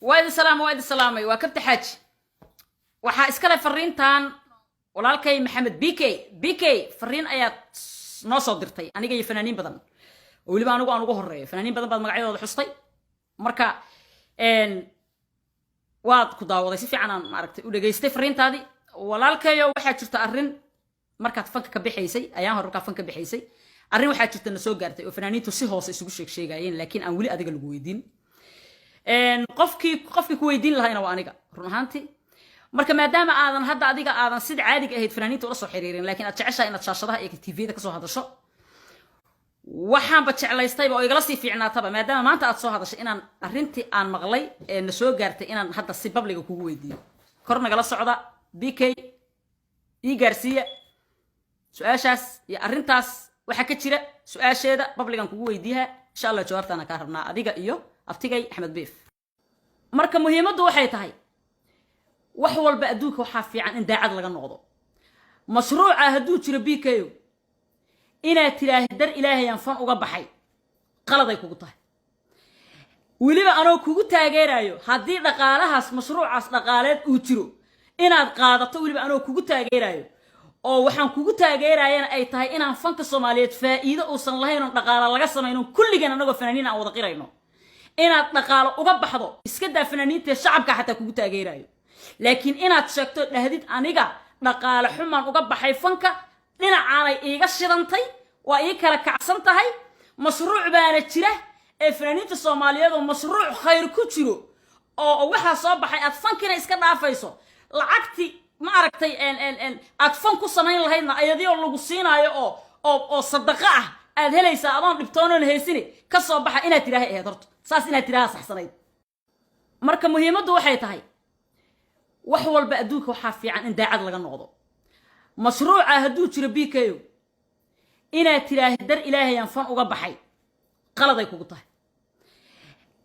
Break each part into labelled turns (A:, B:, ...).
A: وايد السلام وكبت حاج waxaa iskale fariintan walaalkay maxamed bk fariin ayaa noo soo dirtay aniga iyo fanaaniin badan oo waliba anigu aan ugu horeeyo fanaaniin badan baad magacyadooda xustay marka waad ku daawaday si fiican aan maaragtay u dhageystay fariintaadi walaalkayo waxaa jirta arrin markaad fanka ka bixaysay ayaan hore ka fanka bixaysay arrin waxaa jirta na soo gaartay oo fanaaniintu si hoose isugu sheegayeen laakiin aan wali adiga lagu weydiin qofkii ku weydiin lahaayna waa aniga run ahaantii marka maadaama aadan hadda adiga aadan sida caadiga ahayd fanaaniinta ula soo xiriirin laakiin aad jeceshahay inaad shaashadaha iyo TV-da ka soo hadasho waxaan ba jeclaystayba oo igala sii fiicnaataba maadaama maanta aad soo hadashay inaan arrintii aan maqlay ee na soo gaartay inaan hadda si public kugu weydiiyo kor nagala socda BK ii gaarsiiya su'aashaas iyo arrintaas waxa ka jira su'aasheeda publican kugu weydiiyaa insha Allah jawaabtaana ka rabnaa adiga iyo aftigay Axmed Beef marka muhiimadu waxay tahay wax walba adduunka waxa fiican in daacad laga noqdo mashruuca haduu jiro BK ina tiraahi dar ilaahay aan fan uga baxay qaladay kugu tahay waliba anoo kugu taageerayo hadii dhaqaalahaas mashruucaas dhaqaaleed uu jiro inaad qaadato waliba anoo kugu taageerayo oo waxaan kugu taageerayana ay tahay inaan fanka Soomaaliyeed faa'iido uusan lahayn oo dhaqaale laga sameeyno kulligan anagoo fanaaniin aan wada qirayno inaad dhaqaale uga baxdo iska daa fanaaniinta shacabka xataa kugu taageerayo laakiin inaad sheegto dhahdid aniga dhaqaale xumaan uga baxay fanka dhinacaanay iiga shidantay waa ii kala kacsan tahay mashruuc baana jira ee fanaaniinta Soomaaliyeed oo mashruuc khayr ku jiro oo waxa soo baxay aad fankina iska dhaafayso lacagti ma aragtay aad fan ku samayn lahaydna ayadoo lagu siinaayo oo sadaqa ah aad helaysaa adoon dhibtoonon heysini ka soo baxa inaad tiraahay ahayd horto saas inaad tiraaha saxsanayd marka muhiimadu waxay tahay wax walba adduunka waxa fiican in daacad laga noqdo mashruuca haduu jiro BK ina tiraahi dar ilaahay aan fan uga baxay qaladay kugu tahay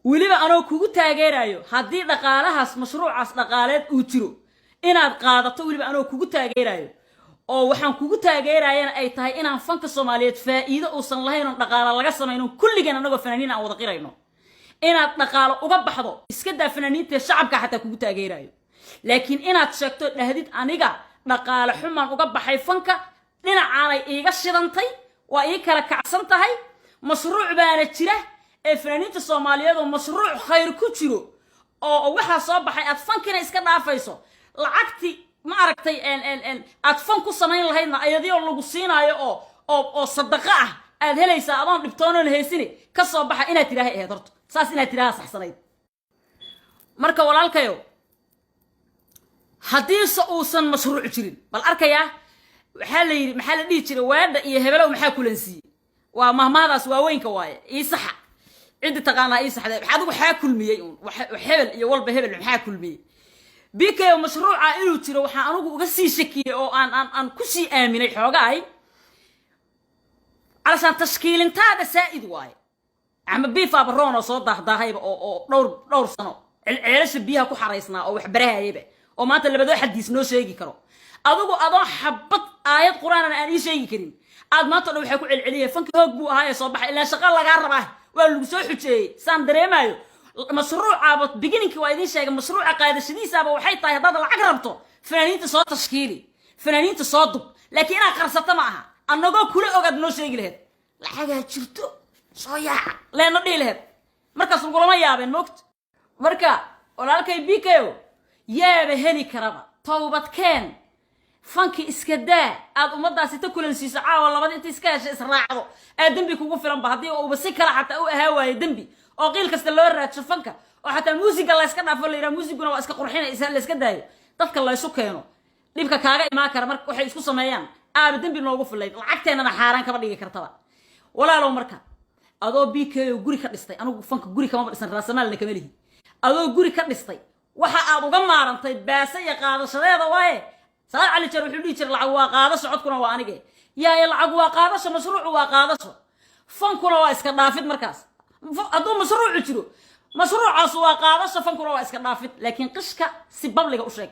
A: waliba anoo kugu taageerayo hadii dhaqaalahaas mashruucaas dhaqaaleed uu jiro inaad qaadato waliba anoo kugu taageerayo oo waxaan kugu taageerayana ay tahay inaan fanka Soomaaliyeed faa'iido uusan lahayn oo dhaqaale laga sameeyno kulligan anagoo fanaaniin aan wada qirayno inaad dhaqaale uga baxdo iska daa fanaaniinta shacabka xataa kugu taageerayo laakiin inaad sheegto dhahdid aniga dhaqaale xumaan uga baxay fanka dhinacaanay iiga shidantay waa ii kala kacsan tahay mashruuc baana jira ee fanaaniinta Soomaaliyeed oo mashruuc khayr ku jiro oo waxa soo baxay aad fankina iska dhaafayso lacagti ma aragtay aad fan ku samayn lahaydna ayadoo lagu siinaayo oo sadaqa ah aad helaysaa adoon dhibtoonon heysini ka soo baxa inaad tiraahay ahayd horto saas inaad tiraaha saxsanayd marka walaalkayo hadii uusan mashruuc jirin bal arkaya waxa la yiri maxaa la dhigi jiray waada iyo hebelow maxaa kulansiiyay waa mahmaadaas waaweynka waaye ii saxa cid taqaana ii saxday adigu waxa kulmiyay hebel iyo walba hebel maxaa kulmiyay BK mashruuca inuu jiro waxa anigu uga sii shakiyay oo aan ku sii aaminay xoogaay علشان تشكيل هذا سائد واي عم بيفا برونو soo daahdaahayba oo dhowr sano ceelasha biyaha ku xareysnaa oo wax baraayayba oo maanta labadoo xadiis noo sheegi karo adigu adoo xabad aayad quraan aan ii sheegi karin aad maanta waxa ku celceliyay fanka hoog buu ahaa soo baxay ilaa shaqo laga rabaa waa lagu soo xujeeyay saan dareemayo mashruuca beginning-ki waa idin sheegay mashruuca qaadashadiisaba waxay tahay hadda lacag rabto fanaaniinta soo tashkiili fanaaniinta soo dub laakiin inaad qarsato ma aha anagoo kula ogaad noo sheegi lahayd lacaga jirto soo yaa leena dhiilahayd markaas ugu lama yaabeen moogta marka walaalkay BK yaaba heli karaba toobadkeen fanki iska daa aad ummadaasi ta kulansiiso caawa labada inta iska heshay israacdo aad dambi kugu filan ba hadii uu basi kala xataa u ahaa waayay dambi oo qiil kasta loo raadsho fanka oo xataa muusiga la iska dhaafo leeyahay muusiguna waa iska qurxinaysa la iska daayo dadka la isu keeno dhibka kaaga imaan kara marka waxay isku sameeyaan aad dambi noogu filay lacagteena xaaraan kaba dhigi kartaba walaalow marka adoo BK guri ka dhistay anigu fanka guri kama dhisan raasamaalna kama lihi adoo guri ka dhistay waxa aad uga maarantay baasa iyo qaadashadeeda waaye salaad cali jar wuxuu dhigi jiray lacag waa qaadasho codkuna waa aniga yaa lacag waa qaadasho mashruucu waa qaadasho fankuna waa iska dhaafid markaas adoo mashruuc jiro mashruucaas waa qaadasho fankuna waa iska dhaafid laakiin qishka si babliga u sheeg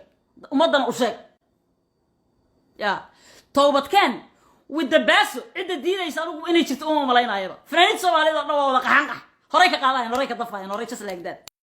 A: ummadana u sheeg ya toobadkeen wada baaso cid diidaysa anigu inay jirto uma malaynayaba fanaaniinta Soomaaliyeed oo wada qaxan horay ka qaadayeen horay ka dafayeen horay just like that